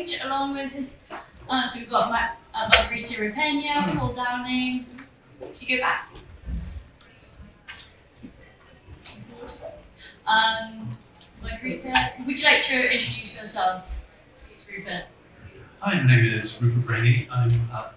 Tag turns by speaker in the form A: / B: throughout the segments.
A: stage, along with his. So we've got Margarita, Repina, Paul Dowling. If you go back, please. Margarita, would you like to introduce yourself, please, Rupert?
B: Hi, my name is Rupert Breheny. I'm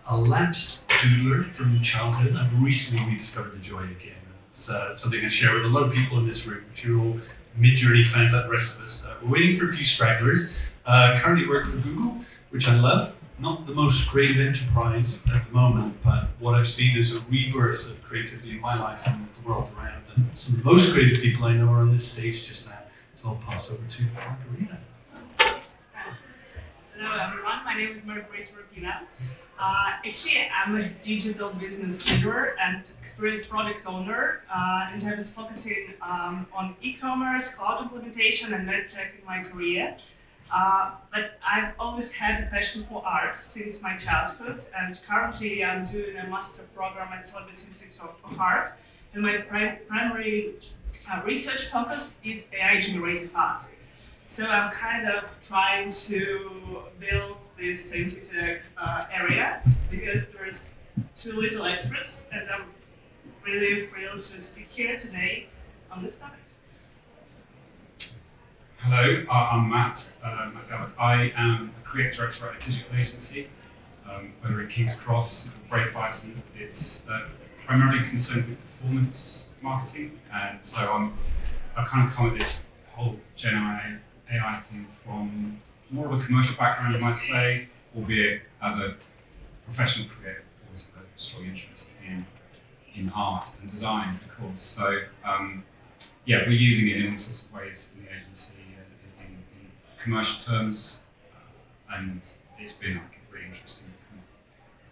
B: a lapsed doodler from childhood. I've recently rediscovered the joy again. It's something I share with a lot of people in this room. If you're all mid-journey fans like the rest of us, we're waiting for a few stragglers. Currently work for Google, which I love. Not the most creative enterprise at the moment, but what I've seen is a rebirth of creativity in my life and the world around. And some of the most creative people I know are on this stage just now. So I'll pass over to Margarita.
C: Hello everyone, my name is Margarita Repina. Actually, I'm a digital business leader and experienced product owner, and I was focusing on e-commerce, cloud implementation, and medtech in my career. But I've always had a passion for art since my childhood, and currently I'm doing a master program at Sotheby's Institute of Art, and my primary research focus is AI generative art. So I'm kind of trying to build this scientific area because there's too little experts, and I'm really thrilled to speak here today on this topic.
D: Hello, I'm Matt Garbutt. I am a creative director at a digital agency, whether in King's Cross or Brave Bison. It's primarily concerned with performance marketing, and so I kind of come at this whole Gen AI thing from more of a commercial background, you might say, albeit as a professional creative, always have a strong interest in art and design, of course. So yeah, we're using it in all sorts of ways in the agency, in commercial terms, and it's been like a really interesting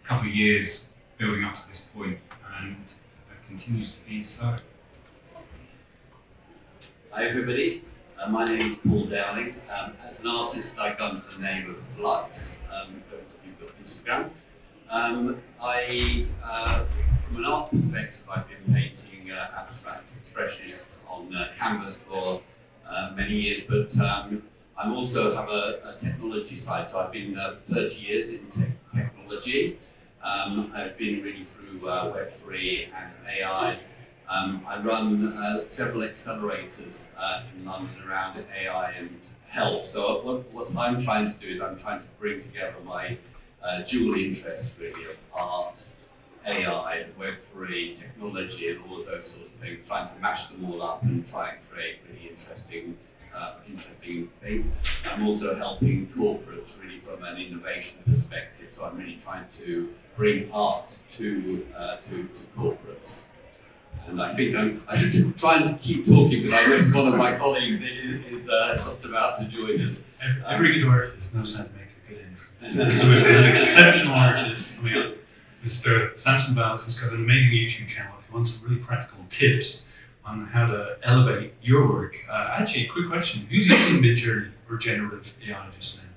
D: couple of years building up to this point, and it continues to be so.
E: Hi everybody. My name is Paul Dowling. As an artist, I go under the name of Flux, those of you who've got Instagram. From an art perspective, I've been painting abstract expressionist on canvas for many years, but I also have a technology side, so I've been 30 years in technology. I've been really through Web3 and AI. I run several accelerators in London around AI and health. So what I'm trying to do is I'm trying to bring together my dual interests really of art, AI, Web3, technology, and all of those sorts of things, trying to mash them all up and try and create really interesting things. I'm also helping corporates really from an innovation perspective. So I'm really trying to bring art to corporates. And I think I should try and keep talking, because I noticed one of my colleagues is just about to join us.
B: Every good artist knows how to make a good entrance. So we've got an exceptional artist coming up, Mr. Samson Vowles, who's got an amazing YouTube channel. If you want some really practical tips on how to elevate your work. Actually, a quick question. Who's using Midjourney or generative AI just now?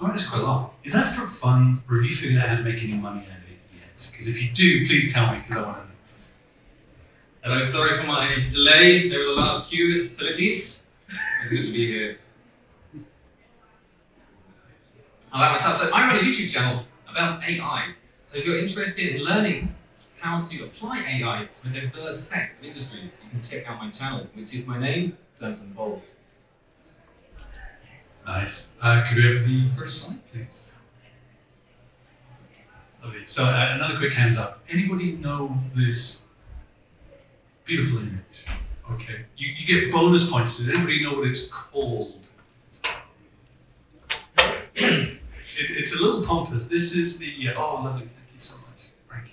B: Oh, it's quite a lot. Is that for fun, or have you figured out how to make any money out of it yet? Because if you do, please tell me, because I want to know.
F: Hello, sorry for my delay. There was a large queue at the facilities. It's good to be here. About myself, so I run a YouTube channel about AI. So if you're interested in learning how to apply AI to a diverse set of industries, you can check out my channel, which is my name, Samson Vowles.
B: Nice. Could we have the first slide, please? Lovely. So another quick hands up. Anybody know this beautiful image? Okay. You get bonus points. Does anybody know what it's called? It's a little pompous. This is the... oh, lovely. Thank you so much, Frankie.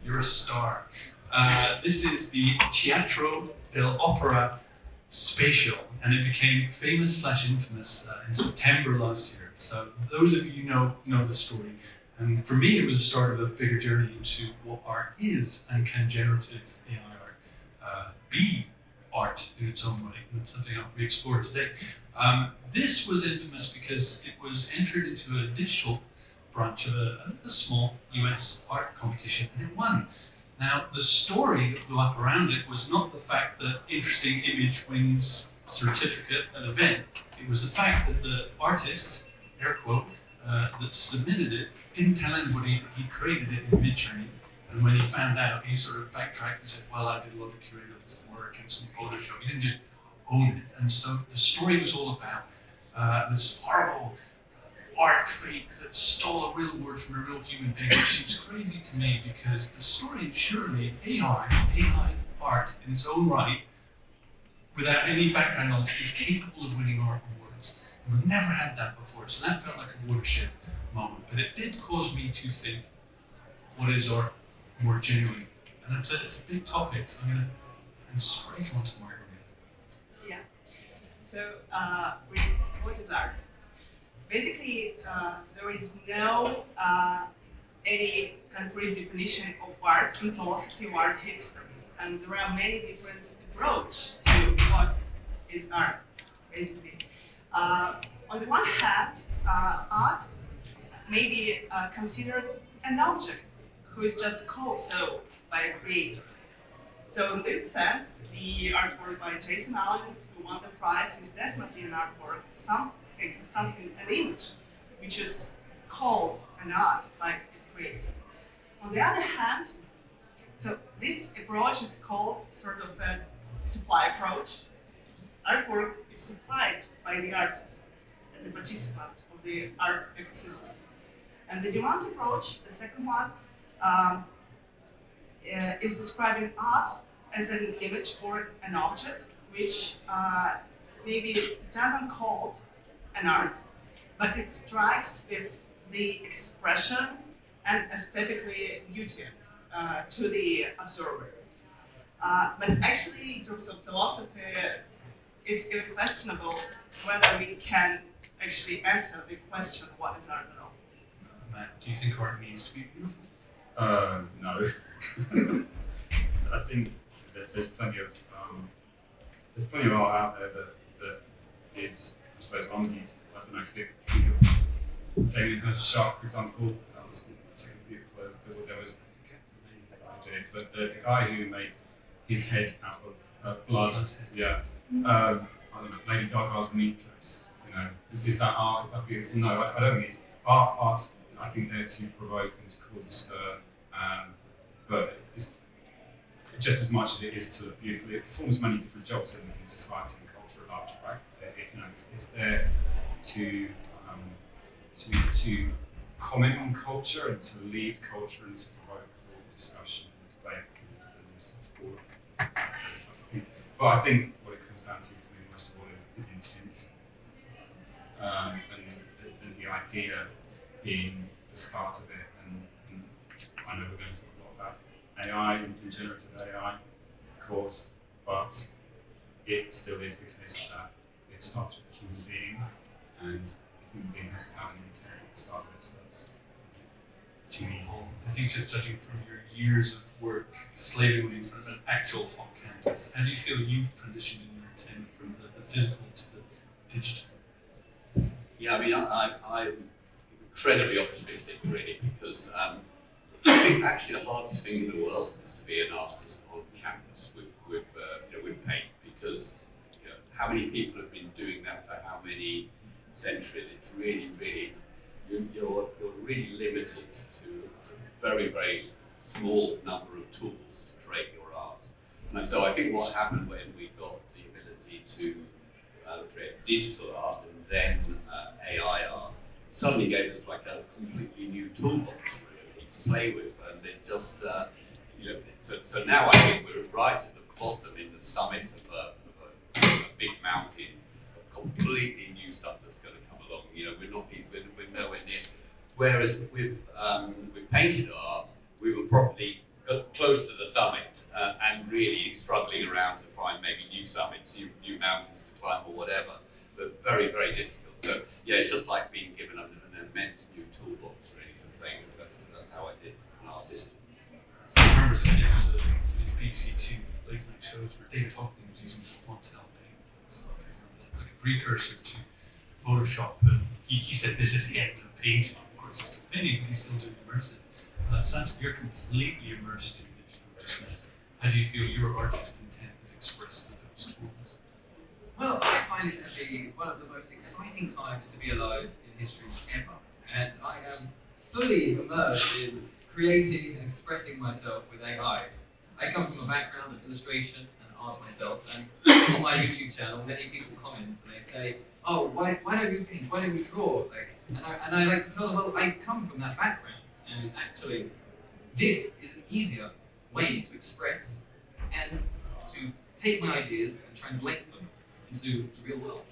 B: You're a star. This is the Teatro dell'Opera Spatial, and it became famous/infamous in September last year. So those of you know the story. And for me, it was the start of a bigger journey into what art is, and can generative AI art be art in its own way. And that's something I hope we explore today. This was infamous because it was entered into a digital branch of a small US art competition, and it won. Now, the story that blew up around it was not the fact that interesting image wins certificate at an event. It was the fact that the artist air quote, that submitted it, didn't tell anybody that he'd created it in Midjourney. And when he found out, he sort of backtracked and said, well, I did a lot of curated work and some Photoshop. He didn't just own it. And so the story was all about this horrible art fake that stole a real word from a real human being, which seems crazy to me because the story, surely AI art in its own right, without any background knowledge, is capable of winning art awards. And we've never had that before, so that felt like a watershed moment. But it did cause me to think, what is art more genuine? And it's a big topic, so I'm straight on to Margarita.
C: Yeah. So, what is art? Basically, there is no any concrete definition of art in philosophy or art history, and there are many different approaches to what is art, basically. On the one hand, art may be considered an object who is just called so by a creator. So in this sense, the artwork by Jason Allen, who won the prize, is definitely an artwork, something, an image, which is called an art by its creator. On the other hand, so this approach is called sort of a supply approach. Artwork is supplied by the artist and the participant of the art ecosystem. And the demand approach, the second one, is describing art as an image or an object which maybe doesn't call an art, but it strikes with the expression and aesthetically beauty to the observer. But actually, in terms of philosophy, it's even questionable whether we can actually answer the question, what is art at all?
B: Matt, do you think art needs to be beautiful?
D: No. I think that there's plenty of art out there that is, I suppose, unbeautiful. I don't know if you think of Damien Hirst's Shark, for example. That was particularly beautiful. There was, I forget the name of the guy did, but the guy who made his head out of blood. Yeah. I don't know, Lady Gaga's meat dress. You know, is that art? Is that beautiful? No, I don't think it's art. Art's, I think, there to provoke and to cause a stir. But it's just as much as it is to look beautiful. It performs many different jobs in society and culture at large, right? It's there to comment on culture and to lead culture and to provoke thought, discussion, debate, and all of those types of things. But I think what it comes down to for me most of all is intent, and the idea being the start of it. And I know we're going to talk a lot about AI and generative AI, of course, but it still is the case that it starts with a human being, and the human being has to have an intent at the start of it. So that's
B: Paul, I think just judging from your years of work slaving away in front of an actual hot canvas, how do you feel you've transitioned in your intent from the physical to the digital?
E: Yeah, I mean, I'm incredibly optimistic, really, because I think actually the hardest thing in the world is to be an artist on canvas with paint, because how many people have been doing that for how many centuries? It's really, you're really limited to a very, very small number of tools to create your art. And so I think what happened when we got the ability to create digital art and then AI art suddenly gave us like a completely new toolbox really to play with, and it just so now I think we're right at the bottom in the summit of a big mountain of completely new stuff that's going to come along. We're nowhere near. Whereas with painted art, we were probably close to the summit and really struggling around to find maybe new summits, new mountains to climb or whatever, but very, very difficult. So yeah, it's just like being given an immense new toolbox really to play with. That's how I see it as an artist.
B: So I remember as a kid, there was a BBC Two late night shows where David Hockney was using Fontaine paint. So I remember that, like a precursor to Photoshop, and he said this is the end of painting. Of course, he's still painting, but he's still doing immersive. Samson, you're completely immersed in digital just now. How do you feel your artist intent is expressed with those tools?
F: Well, I find it to be one of the most exciting times to be alive in history ever. And I am fully immersed in creating and expressing myself with AI. I come from a background of illustration and art myself, and on my YouTube channel, many people comment and they say, "Oh, why don't you paint? Why don't you draw?" And I like to tell them, well, I come from that background, and actually, this is an easier way to express and to take my ideas and translate them into the real world.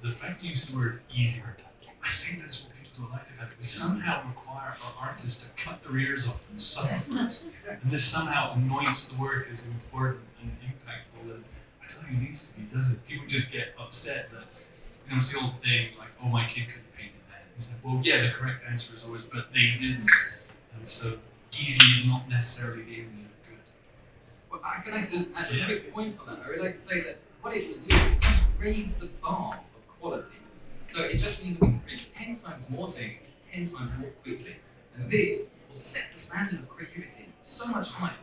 B: The fact you use the word easier, I think that's what people don't like about it. We somehow require our artists to cut their ears off and suffer for us. And this somehow anoints the work as important and impactful. And I don't think it needs to be, does it? People just get upset that, it's the old thing, like, oh, my kid could have painted that. It's like, well, yeah, the correct answer is always, but they didn't. And so easy is not necessarily the enemy of good.
F: Well, can I just add a quick point on that? I would like to say that what it will do is it's going to raise the bar of quality. So it just means that we can create 10 times more things, 10 times more quickly. And this will set the standard of creativity so much higher.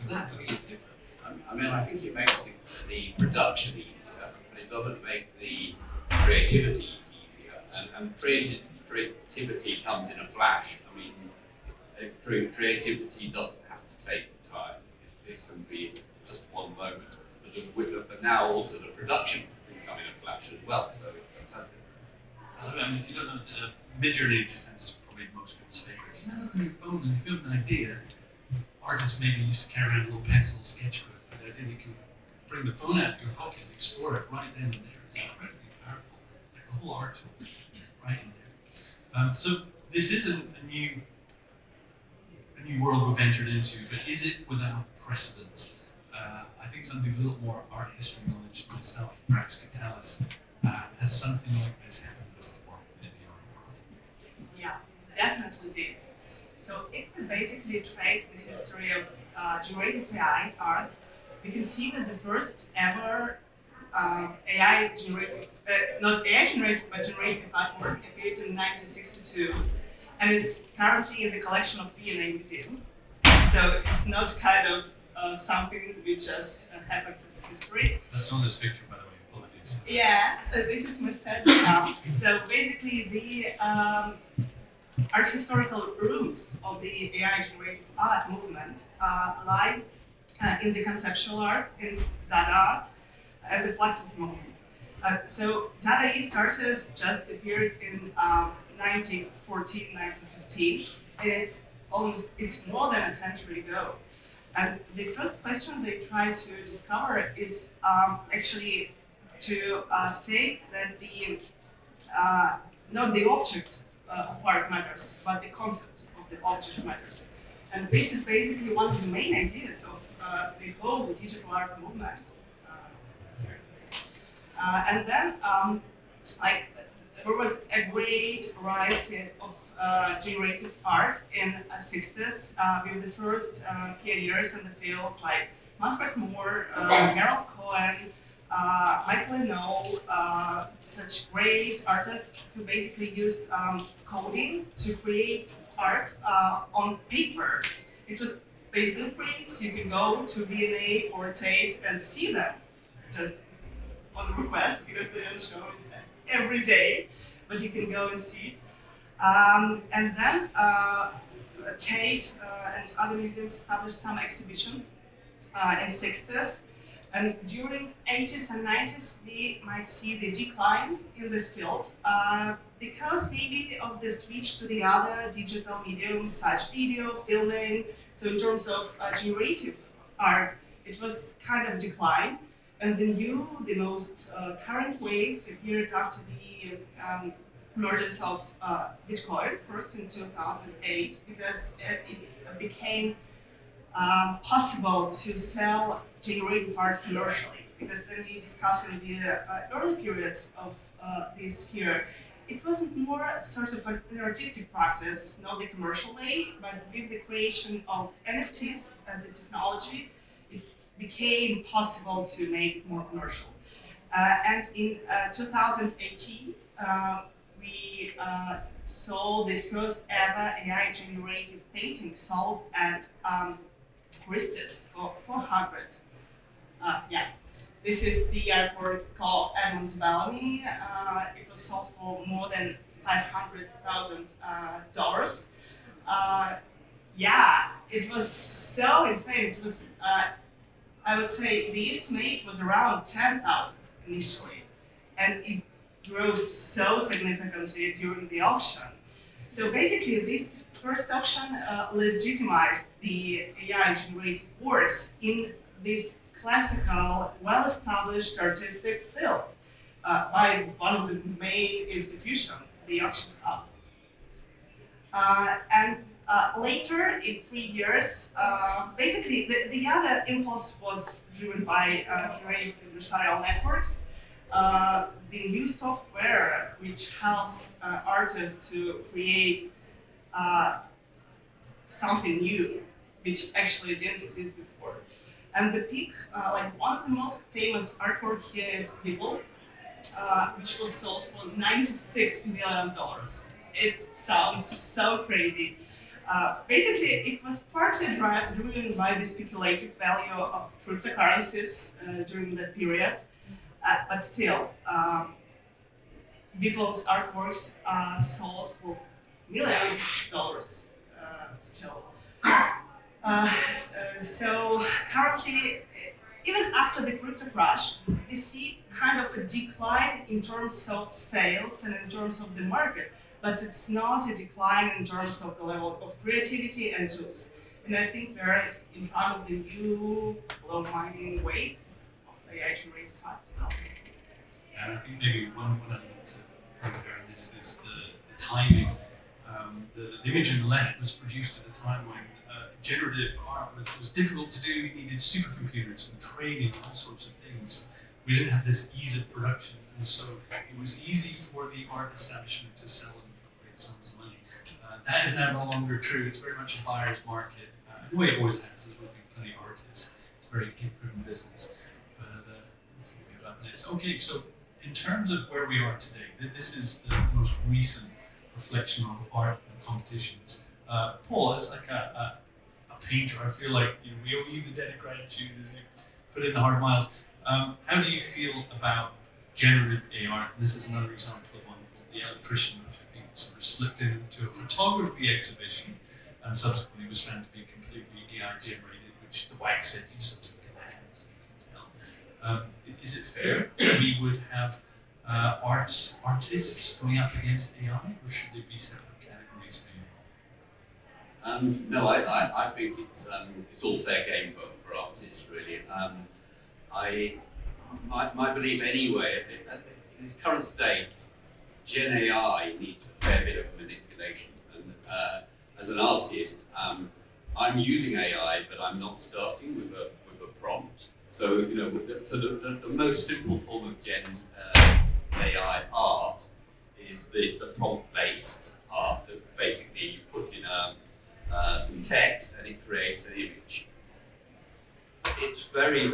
F: And that, for me, is the difference.
E: I mean, I think it makes the production easier, but it doesn't make the creativity easier. And creativity comes in a flash. I mean, creativity doesn't have to take time. It can be just one moment. But now also the production can come in a flash as well. So it's fantastic.
B: I mean, if you don't know, Midjourney is probably most people's favorite. If you have it on your phone and if you have an idea, artists maybe used to carry around a little pencil sketchbook, but the idea that you can bring the phone out of your pocket and explore it right then and there is incredibly powerful. It's like a whole art tool right in there. So this is a new world we've entered into, but is it without precedent? I think something's a little more art history knowledge myself perhaps could tell us. Has something like this happened before in the art world?
C: Yeah, definitely did. So if we basically trace the history of generative AI art, we can see that the first ever AI generative, not AI generative, but generative artwork appeared in 1962, and it's currently in the collection of V&A Museum. So it's not kind of something which just happened in history.
B: That's not this picture, by the way. Apologies.
C: Yeah, this is more sad now. So basically, the art historical roots of the AI generative art movement lie in the conceptual art, in Dada art, and the Fluxus movement. So Dadaist artists just appeared in 1914, 1915, and it's more than a century ago. And the first question they try to discover is actually to state that the not the object of art matters, but the concept of the object matters. And this is basically one of the main ideas of the whole digital art movement. And then, there was a great rise of generative art in the 60s with the first pioneers in the field like Manfred Moore, Harold Cohen, Michael Eno, such great artists who basically used coding to create art on paper. It was basically prints. You can go to V&A or Tate and see them just on request because they don't show it every day, but you can go and see it. And then Tate and other museums established some exhibitions in 60s. And during 80s and 90s, we might see the decline in this field because maybe of the switch to the other digital mediums, such video, filming. So in terms of generative art, it was kind of decline. And the most current wave appeared after the emergence of Bitcoin, first in 2008, because it became possible to sell generative art commercially. Because then we discussed in the early periods of this sphere, it wasn't more sort of an artistic practice, not the commercial way, but with the creation of NFTs as a technology, it became possible to make it more commercial. And in 2018, we saw the first ever AI generative painting sold at Christie's for $400. This is the artwork called Edmund Bellamy. It was sold for more than $500,000. It was so insane. It was, I would say, the estimate was around 10,000 initially, and it grew so significantly during the auction. So basically, this first auction legitimized the AI-generated works in this classical, well-established artistic field by one of the main institutions, the auction house. Later, in 3 years, basically the other impulse was driven by generative adversarial networks. The new software which helps artists to create something new, which actually didn't exist before. And the peak, one of the most famous artwork here is Vowles, which was sold for $96 million. It sounds so crazy. Basically, it was partly driven by the speculative value of cryptocurrencies during that period, but still, people's artworks sold for $millions still. So currently, even after the crypto crash, we see kind of a decline in terms of sales and in terms of the market, but it's not a decline in terms of the level of creativity and tools. And I think we're in front of the new blow-minding wave of AI-generated art now.
B: And I think maybe one element to point out in this is the timing. The image on the left was produced at a time when generative art was difficult to do. You needed supercomputers and training and all sorts of things. We didn't have this ease of production, and so it was easy for the art establishment to sell them for great sums of money. That is now no longer true. It's very much a buyer's market, in the way it always has. There's been plenty of artists. It's a very hit-driven business. But let's see what we have up next. Okay, so in terms of where we are today, this is the most recent reflection on art and competitions. Paul, as like a painter, I feel like we owe you the debt of gratitude as you put in the hard miles. How do you feel about generative AI? This is another example of one called The Electrician, which I think sort of slipped into a photography exhibition and subsequently was found to be completely AI generated, which the WAG said you just took in the hand, you can tell. Is it fair that we would have artists going up against AI, or should they be separate categories maybe?
E: No, I think it's all fair game for artists, really. My belief anyway, in its current state, Gen AI needs a fair bit of manipulation. And as an artist, I'm using AI, but I'm not starting with a prompt. So the most simple form of Gen AI art is the prompt-based art that basically you put in some text and it creates an image. It's very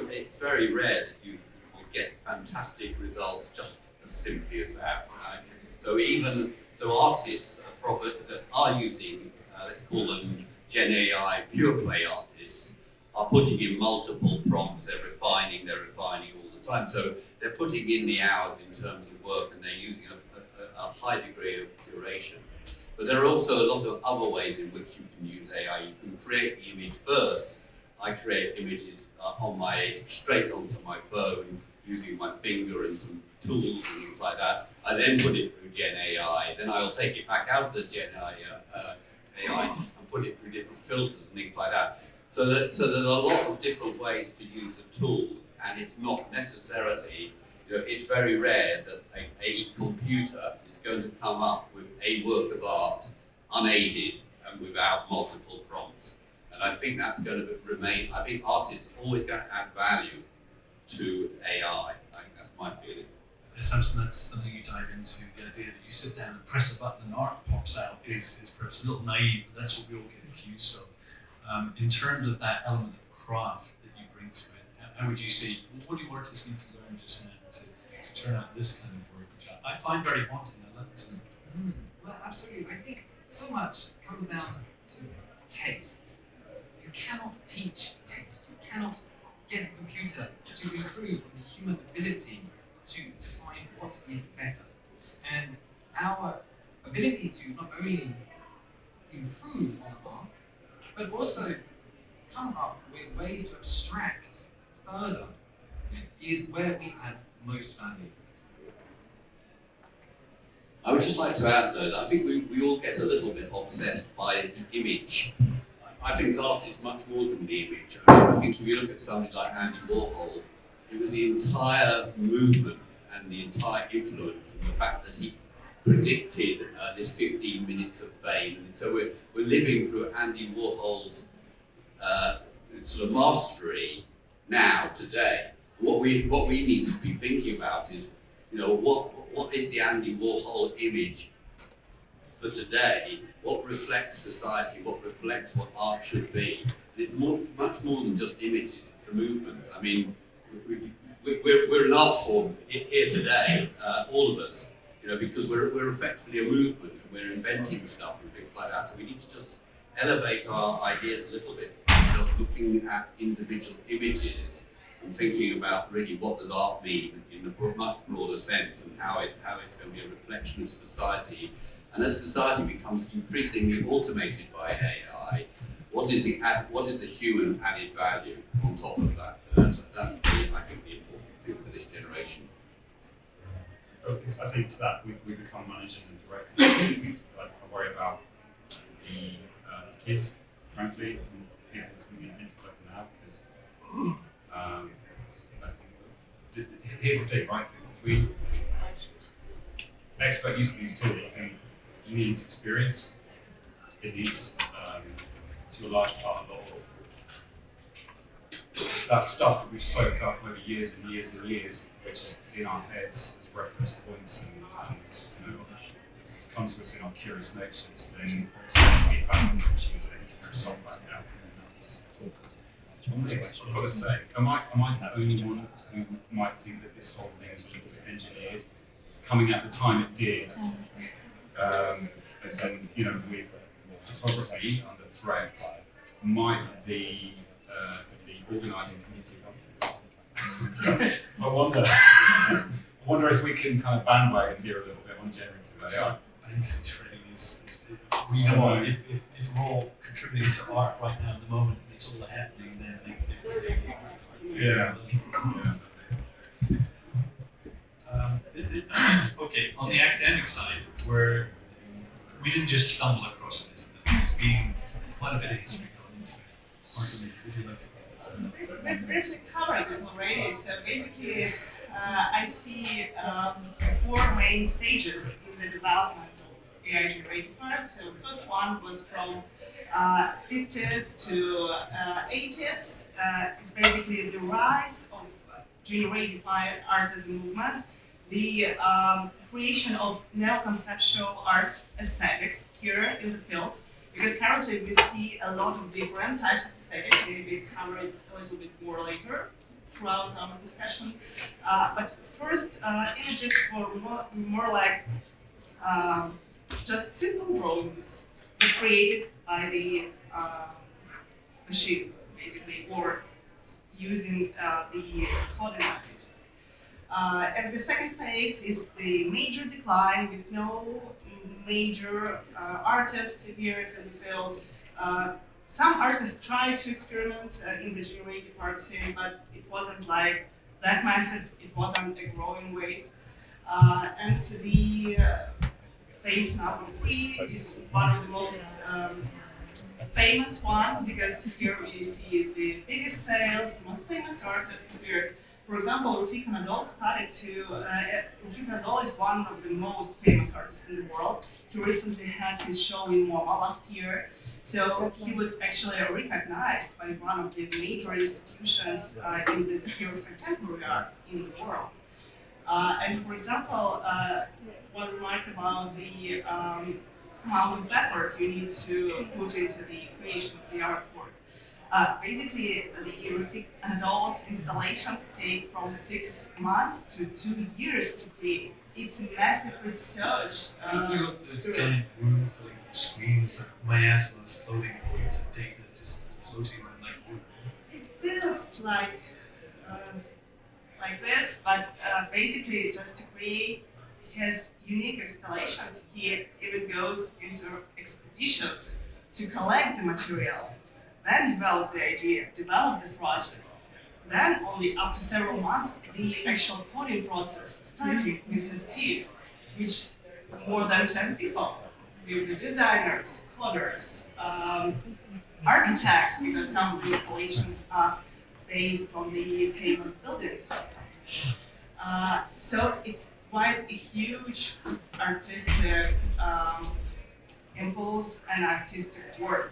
E: rare that you will get fantastic results just as simply as that. So artists that are using, let's call them Gen AI pure play artists, are putting in multiple prompts. They're refining all the time. So they're putting in the hours in terms of work, and they're using a high degree of curation. But there are also a lot of other ways in which you can use AI. You can create the image first. I create images straight onto my phone using my finger and some tools and things like that. I then put it through Gen AI. Then I'll take it back out of the Gen AI and put it through different filters and things like that. So there are a lot of different ways to use the tools, and it's not necessarily, it's very rare that a computer is going to come up with a work of art unaided and without multiple prompts. And I think that's going to remain. I think artists are always going to add value to AI. I think that's my feeling.
B: Samson, that's something you dive into. The idea that you sit down and press a button and art pops out is perhaps a little naive, but that's what we all get accused of. In terms of that element of craft that you bring to it, how would you say, what do artists need to learn just now to turn out this kind of work, which I find very haunting? I love this.
F: Well, absolutely. I think so much comes down to taste. You cannot teach taste. You cannot get a computer to to not only improve on art, but also come up with ways to abstract further, is where we add most value.
E: I would just like to add that I think we all get a little bit obsessed by the image. I think art is much more than the image. I think if you look at somebody like Andy Warhol, it was the entire movement and the entire influence and the fact that he predicted this 15 minutes of fame. And so we're living through Andy Warhol's sort of mastery now, today. What we need to be thinking about is, what is the Andy Warhol image for today? What reflects society? What reflects what art should be? And it's much more than just images. It's a movement. I mean, we're an art form here today, all of us, because we're effectively a movement and we're inventing stuff and things like that. So we need to just elevate our ideas a little bit from just looking at individual images and thinking about really what does art mean in a much broader sense and how it's going to be a reflection of society. And as society becomes increasingly automated by AI, what is the human added value on top of that? That's I think the important thing for this generation.
D: I think to that we become managers and directors. I worry about the kids, frankly, and people coming into it now, because here's the thing, right? We expert use of these tools, I think, needs experience. It needs, to a large part, a lot of that stuff that we've soaked up over years and years and years, which is in our heads as reference points and it's come to us in our curious natures, then feedback into the machine to then carry us on back out. I've got to say, am I the only one who might think that this whole thing was a little bit engineered, coming at the time it did? And with photography under threat, might the organising committee I wonder if we can kind of bandwagon here a little bit on generative AI.
B: Banksy shredding is we know if we're all contributing to art right now at the moment and it's all happening, then they've predicted art. Okay, on the academic side, we didn't just stumble across this. There's been quite a bit of history going into it. Margarita, would you like to?
C: We briefly covered it already. So basically, I see 4 main stages in the development of AI generative art. So first one was from 50s to 80s. It's basically the rise of generative art as a movement, the creation of neo-conceptual art aesthetics here in the field, because currently we see a lot of different types of aesthetics. We will cover it a little bit more later throughout our discussion. But first, images were more like just simple drawings created by the machine, basically, or using the coding languages. And the second phase is the major decline with no major artists appeared in the field. Some artists tried to experiment in the generative art scene, but it wasn't like that massive, it wasn't a growing wave. And the phase number 3 is one of the most famous one, because here we see the biggest sales, the most famous artists appeared. For example, Rupert Nadal is one of the most famous artists in the world. He recently had his show in MoMA last year, so he was actually recognized by one of the major institutions in the sphere of contemporary art in the world. And for example, one remark about the amount of effort you need to put into the creation of the artwork. Basically, the Rupert Nadal's installations take from 6 months to 2 years to create. It's a massive research.
B: Look at the giant room filling with screens, like miasma of floating points of data just floating around like water.
C: It feels like this, but basically just to create his unique installations, he even goes into expeditions to collect the material, then develop the idea, develop the project. Then only after several months, the actual coding process started with his team, which more than 10 people, with the designers, coders, architects, because some of the installations are based on the famous buildings, for example. So it's quite a huge artistic impulse and artistic work.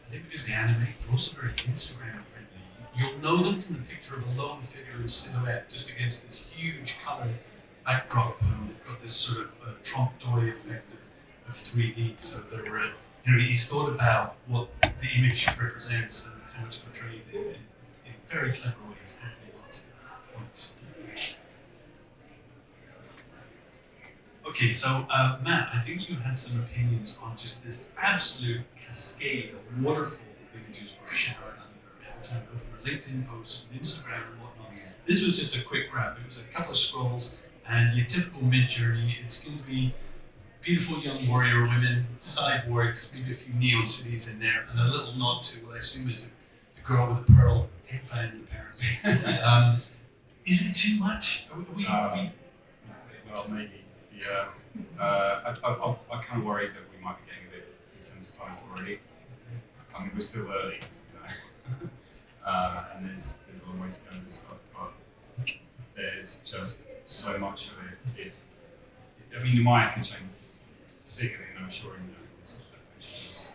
B: I think because they animate, they're also very Instagram friendly. You'll know them from the picture of a lone figure in silhouette just against this huge coloured backdrop, and they've got this sort of trompe-l'oeil effect of 3D. So they're, he's thought about what the image represents and how it's portrayed in very clever ways. Lots of points. Okay, so Matt, I think you had some opinions on just this absolute cascade of waterfall of images were showered under every time we open our LinkedIn posts and Instagram and whatnot. This was just a quick grab. It was a couple of scrolls, and your typical mid-journey. It's going to be beautiful young warrior women, cyborgs, maybe a few neon cities in there, and a little nod to what I assume is the girl with the pearl headband, apparently. Is it too much? Are we
D: well, maybe. Yeah. I kind of worried that we might be getting a bit desensitized already. I mean, we're still early, and there's a long way to go in this stuff, but there's just so much of it. In my echo chamber, particularly, and I'm sure in those pictures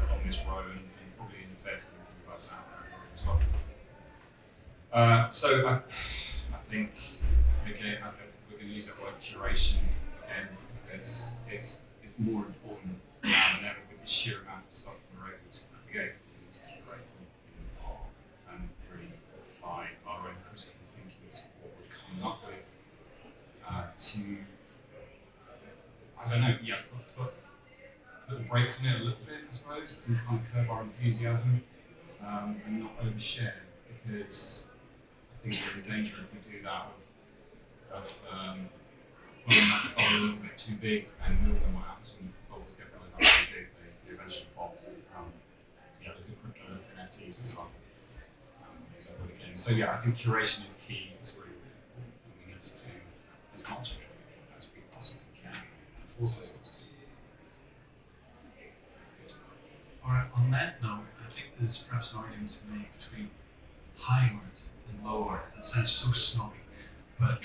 D: along this row, and probably in the Fairfield from us out there as well. So I think again, we're going to use that word curation again, because it's more important now than ever with the sheer amount of stuff that we're able to create. We need to curate and really apply our own critical thinking to what we're coming up with. I don't know, put the brakes in it a little bit, I suppose, and kind of curb our enthusiasm and not overshare, because I think we're in danger if we do that of pulling that bubble a little bit too big, and we all know what happens when bubbles get blown up too big, they eventually pop. Look at crypto, look at NFTs, for example. Again. So yeah, I think curation is key. It's really important, and we need to do as much of it as we possibly can and force ourselves to.
B: Alright, on that note, I think there's perhaps an argument to make between high art and low art. That sounds so snobby, but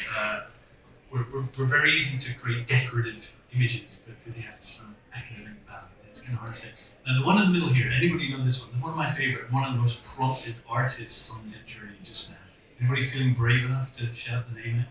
B: we're very easy to create decorative images, but do they have some academic value? It's kind of hard to say. Now, the one in the middle here, anybody know this one? One of my favorite, one of the most prompted artists on the journey just now. Anybody feeling brave enough to shout the name out?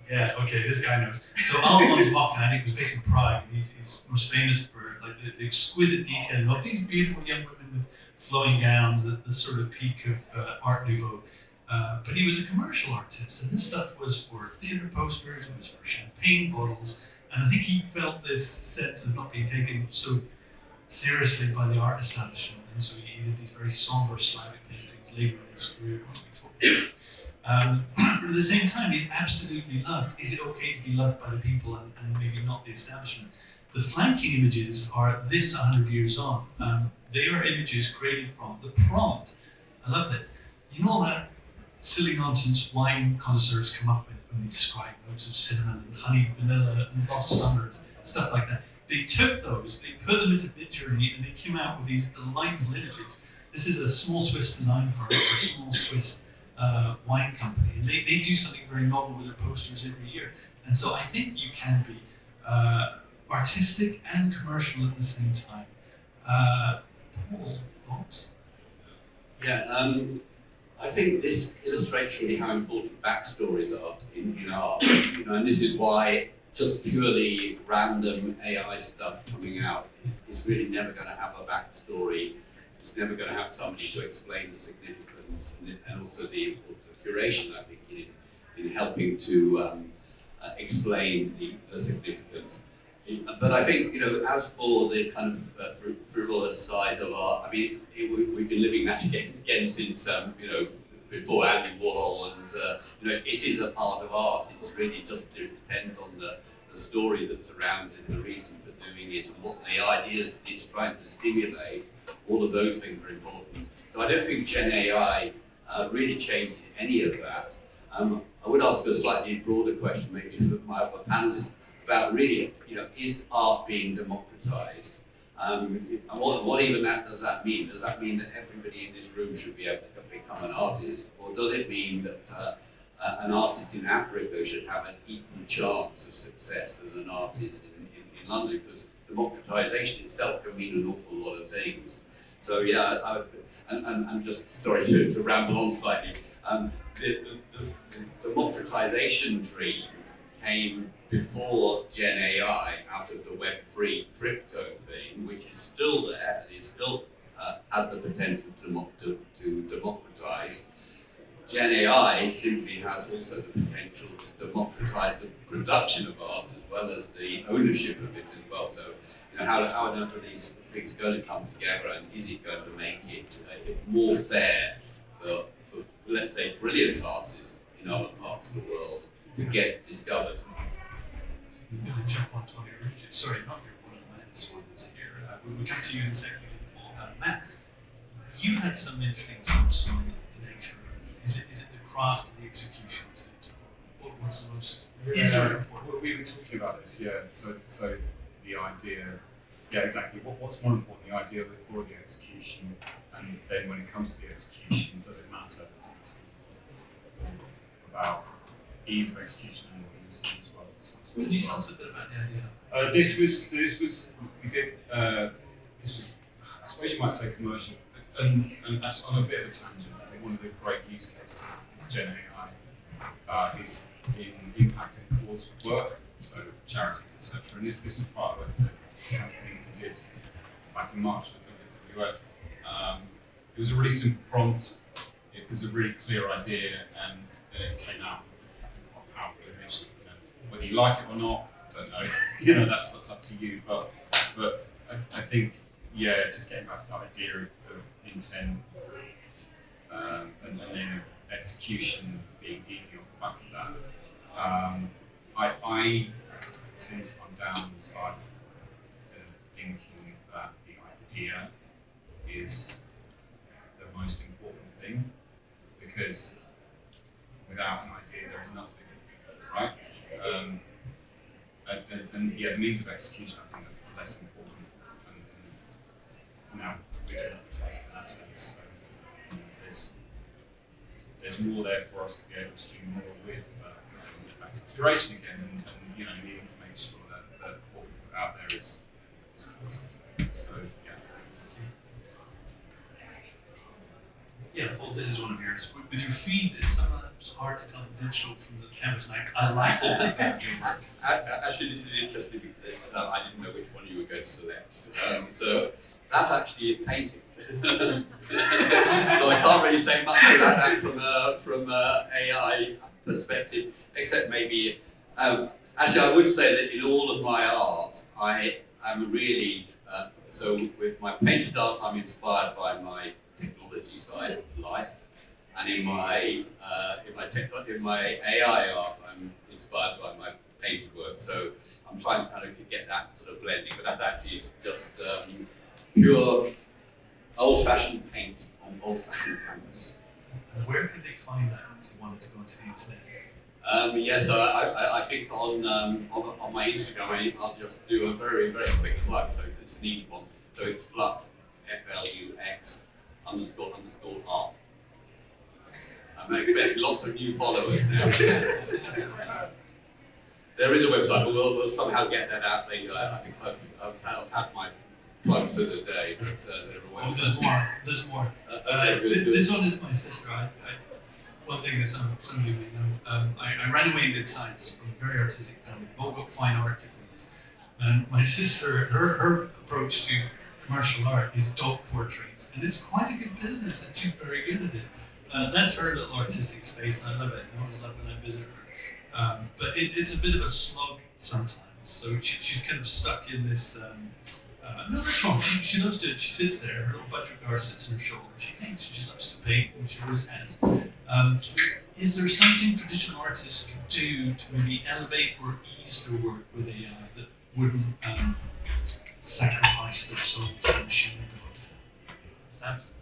B: Yeah, okay, this guy knows. So Alphonse Mocken, I think, was based in Prague, and he's most famous for like the exquisite detailing of these beautiful young women with flowing gowns, the sort of peak of Art Nouveau. But he was a commercial artist, and this stuff was for theatre posters, it was for champagne bottles, and I think he felt this sense of not being taken so seriously by the art establishment, and so he did these very somber Slavic paintings later in his career, what we talked about. But at the same time, he's absolutely loved. Is it okay to be loved by the people and maybe not the establishment? The flanking images are this 100 years on. They are images created from the prompt. I love this. You know that silly nonsense wine connoisseurs come up with when they describe notes of cinnamon and honeyed vanilla and lost summers, stuff like that. They took those, they put them into Midjourney, and they came out with these delightful images. This is a small Swiss design firm, a small Swiss wine company, and they do something very novel with their posters every year. And so I think you can be artistic and commercial at the same time. Paul, thoughts?
E: Yeah, I think this illustrates really how important backstories are in art. And this is why just purely random AI stuff coming out is really never going to have a backstory. It's never going to have somebody to explain the significance and also the importance of curation, I think, in helping to explain the significance. But I think, as for the kind of frivolous side of art, I mean, we've been living that again since, before Andy Warhol, and it is a part of art. It's really just it depends on the story that's around it, the reason for doing it, and what the ideas that it's trying to stimulate. All of those things are important. So I don't think Gen AI really changes any of that. I would ask a slightly broader question, maybe for my other panelists, about really, is art being democratized? And what even does that mean? Does that mean that everybody in this room should be able to become an artist? Or does it mean that an artist in Africa should have an equal chance of success as an artist in London? Because democratization itself can mean an awful lot of things. So yeah, I'm just sorry to ramble on slightly. The democratization dream came before Gen AI out of the Web3 crypto thing, which is still there and is still has the potential to democratize. Gen AI simply has also the potential to democratize the production of art as well as the ownership of it as well. So, how on earth are these things going to come together, and is it going to make it more fair for, let's say, brilliant artists in other parts of the world to get discovered?
B: I'm going to jump onto one of your regions. Sorry, not one of Matt's ones here. We'll come to you in a second, Paul. Matt, you had some interesting thoughts on the nature of, is it the craft and the execution what's the most, is there important?
D: We were talking about this, yeah. So the idea, yeah, exactly. What's more important, the idea or the execution? And then when it comes to the execution, does it matter? Is it about ease of execution and what you see as well?
B: So can you tell us a bit about the idea?
D: This was we did this was, I suppose you might say, commercial, and actually on a bit of a tangent. I think one of the great use cases of Gen AI is in impacting cause work, so charities, etc. And this was part of the campaign we did back in March with WWF. It was a really simple prompt. It was a really clear idea, and then it came out, I think, quite powerful image. Whether you like it or not, I don't know. That's up to you. But I think, yeah, just getting back to that idea of intent and then execution being easy off the back of that. I tend to come down the side of thinking that the idea is the most important thing, because without an idea there is nothing, right? And the means of execution, I think, are less important, and now we're democratized in that sense. So there's more there for us to be able to do more with, but we get back to curation again, and needing to make sure that what we put out there is important. So yeah.
B: Yeah, Paul, this is one of yours. With your feed, it's hard to tell the digital from the canvas, and I like that about your work.
E: Actually, this is interesting because it's, I didn't know which one you were going to select. So that actually is painting. So I can't really say much about that from AI perspective, except maybe. Actually, I would say that in all of my art, I am really so with my painted art, I'm inspired by my technology side of life, and in my AI art, I'm inspired by my painted work. So I'm trying to kind of get that sort of blending, but that actually is just pure old-fashioned paint on old-fashioned canvas.
B: And where could they find that if they wanted to go onto the internet?
E: So I think on my Instagram, I'll just do a very, very quick plug, so it's an easy one. So it's flux, FLUX _ art. I'm expecting lots of new followers now. There is a website, but we'll somehow get that out later. I think I've had my plug for the day, but
B: There's more.
E: Good.
B: This one is my sister. One thing that some of you may know, I ran away and did science from a very artistic family. We've all got fine art degrees. And my sister, her approach to commercial art is dog portraits. And it's quite a good business, and she's very good at it. That's her little artistic space, and I love it. I always love when I visit her. But it's a bit of a slog sometimes. So she's kind of stuck in this No, that's wrong. She loves to. She sits there. Her little butterfly sits on her shoulder. She paints. She loves to paint, and she always has. Is there something traditional artists could do to maybe elevate or ease their work with AI that wouldn't sacrifice their soul to the machine god?
E: Samson.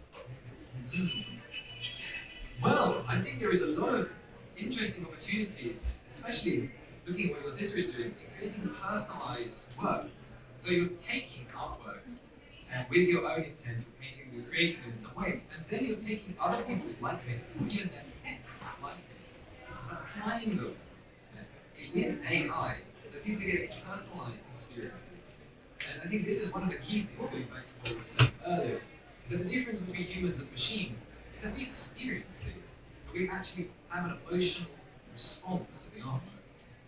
F: Well, I think there is a lot of interesting opportunities, especially looking at what your sister is doing, in creating personalized works. So you're taking artworks and with your own intent, you're painting, you're creating them in some way, and then you're taking other people's likeness, even their pets' likeness, and applying them with AI, so people are getting personalized experiences. And I think this is one of the key things, going back to what we were saying earlier, is that the difference between humans and machine is that we experience things. So we actually have an emotional response to the artwork.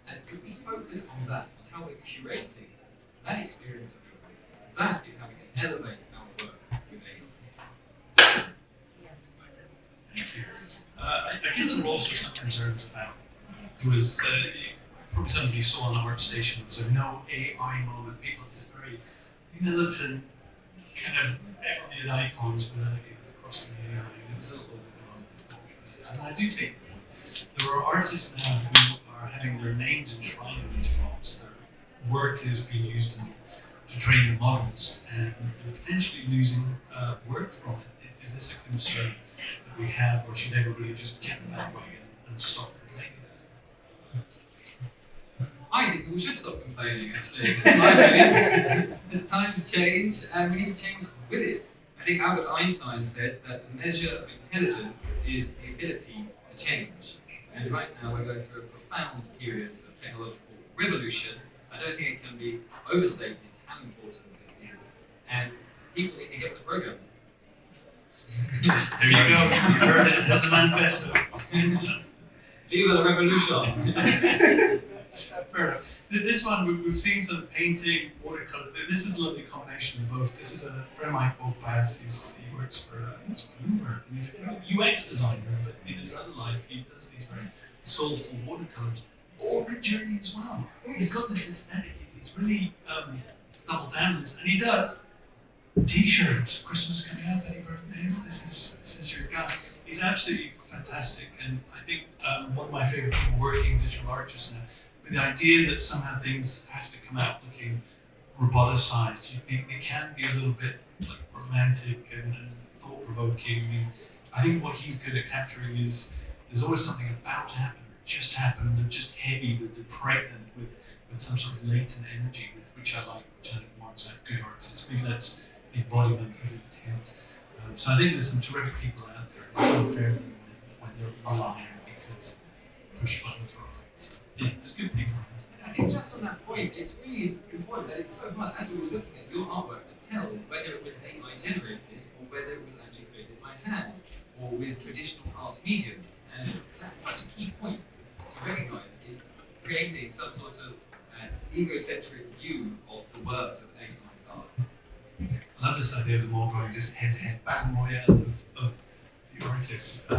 F: And if we focus on that, on how we're curating that experience of people, that is how we can elevate our work with AI.
B: Thank you. I guess there were also some concerns about, there was, probably some of you saw on the ArtStation, there was a no AI moment. People had this very militant kind of everyday icons with across the AI, and it was a little overblown. And I do take the point. There are artists now who are having their names enshrined in these prompts. Their work is being used to train the models, and they're potentially losing work from it. Is this a concern that we have, or should everybody just get the bandwagon and stop complaining?
F: I think we should stop complaining, actually. In my opinion, the times change, and we need to change with it. I think Albert Einstein said that the measure of intelligence is the ability to change. And right now we're going through a profound period of technological revolution. I don't think it can be overstated how important this is. And people need to get with the program.
B: There you go. You heard it as a manifesto.
F: Viva la revolution!
B: Fair enough. This one, we've seen some painting, watercolor. This is a lovely combination of both. This is a friend of mine called Baz. He works for, I think it's Bloomberg, and he's a UX designer, but in his other life, he does these very soulful watercolors. All Mid-Journey as well. He's got this aesthetic. He's really doubled down on this, and he does T-shirts. Christmas coming up, any birthdays? This is your guy. He's absolutely fantastic, and I think one of my favorite people working in digital art just now. But the idea that somehow things have to come out looking roboticized, you think they can be a little bit like romantic and thought-provoking. I mean, I think what he's good at capturing is there's always something about to happen, or just happened, they're just heavy, they're pregnant with some sort of latent energy, which I like, which I think marks out good artists. Maybe that's the embodiment of intent. So I think there's some terrific people out there. It's unfair when they're aligned because push button for art. So yeah, there's good people out there.
F: I think just on that point, it's really important that it's so hard, as we were looking at your artwork, to tell whether it was AI generated or whether it was actually created by hand or with traditional art mediums. And that's such a key point to recognise in creating some sort of egocentric view of the works of AI art.
B: I love this idea of them all going just head-to-head battle royale of the artists. All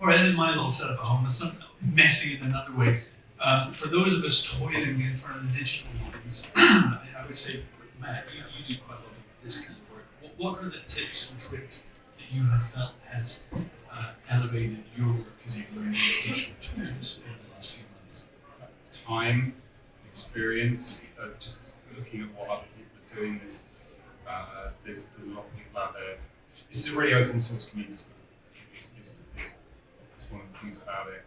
B: right, this is my little setup at home. There's something messy in another way. For those of us toiling in front of the digital ones, I would say, Matt, you do quite a lot of this kind of work. What are the tips and tricks that you have felt has elevated your work as you've learned these digital tools over the last few months?
D: Time, experience, just looking at what other people are doing. There's a lot of people out there. This is a really open source community. It's one of the things about it.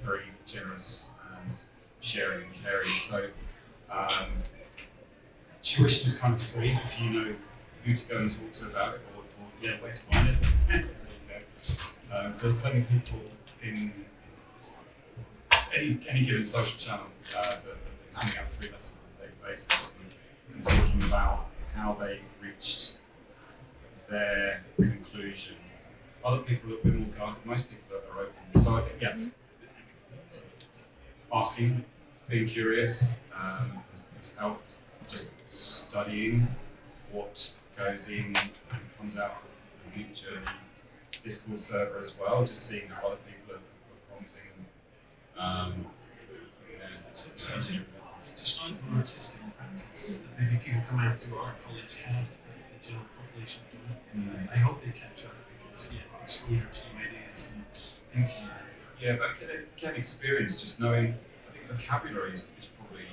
D: Very generous and sharing and caring. So tuition is kind of free if you know who to go and talk to about it or where to find it. There you go. There's plenty of people in any given social channel that are handing out free lessons on a daily basis and talking about how they reached their conclusion. Other people are a bit more guarded, most people are open. So I think, asking, being curious has helped. Just studying what goes in and comes out of the Mid-Journey Discord server as well, just seeing how other people are prompting.
B: So describe an artistic practice that maybe people coming out to art college have that the general population don't. I hope they catch up because exposure to new ideas and thinking about it.
D: Yeah, but get experience, just knowing. I think vocabulary is probably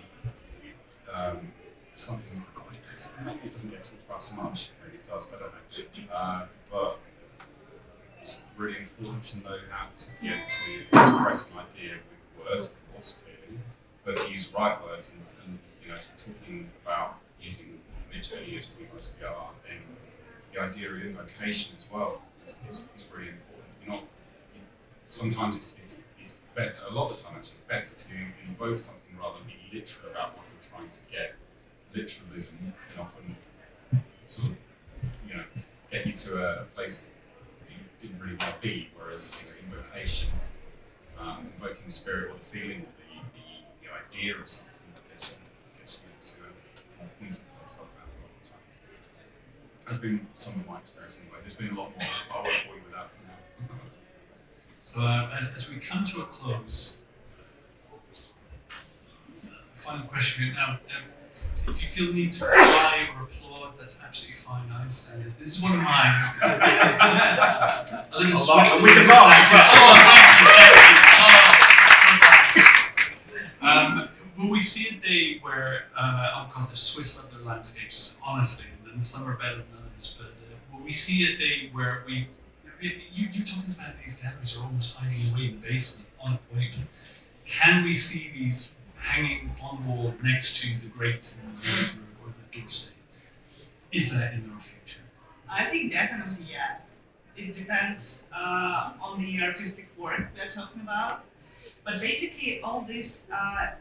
D: something maybe it doesn't get talked about so much. Maybe it does, I don't know. But it's really important to know how to be able to express an idea with words, of course, clearly, but to use the right words and talking about using Midjourney as we mostly are, then the idea of invocation as well is really important. Sometimes it's better, a lot of the time actually, it's better to invoke something rather than be literal about what you're trying to get. Literalism can often sort of, get you to a place that you didn't really want to be, whereas invocation, invoking the spirit or the feeling, the idea of something that gets you to a more pointed place like that a lot of the time. That's been some of my experience anyway. There's been a lot more. I won't bore you with that for now.
B: So as we come to a close, final question now. If you feel the need to cry or applaud, that's absolutely fine. I understand this. This is one of mine. I live in Switzerland.
D: We can laugh as well.
B: Oh, thank you. Will we see a day where, the Swiss love their landscapes, honestly, and some are better than others, but will we see a day where you're talking about these galleries are almost hiding away in the basement on appointment. Can we see these hanging on the wall next to the grates in the Louvre or the D'Orsay? Is that in our future?
C: I think definitely yes. It depends on the artistic work we're talking about. But basically all these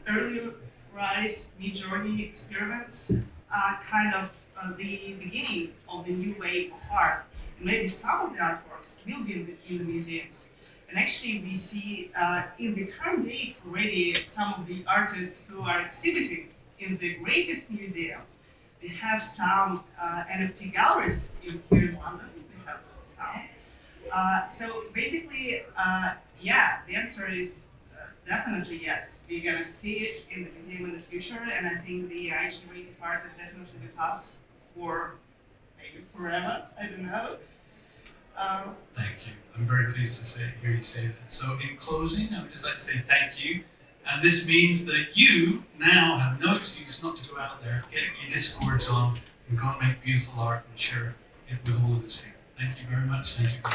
C: early rise Midjourney experiments are kind of the beginning of the new wave of art. And maybe some of the artworks will be in the museums. And actually we see in the current days already some of the artists who are exhibiting in the greatest museums. We have some NFT galleries here in London. We have some. So basically, the answer is definitely yes. We're gonna see it in the museum in the future, and I think the generative art is definitely with us for maybe forever. I don't know.
B: Thank you. I'm very pleased to hear you say that. So in closing, I would just like to say thank you. And this means that you now have no excuse not to go out there, get your Discords on, and go and make beautiful art and share it with all of us here. Thank you very much. Thank you for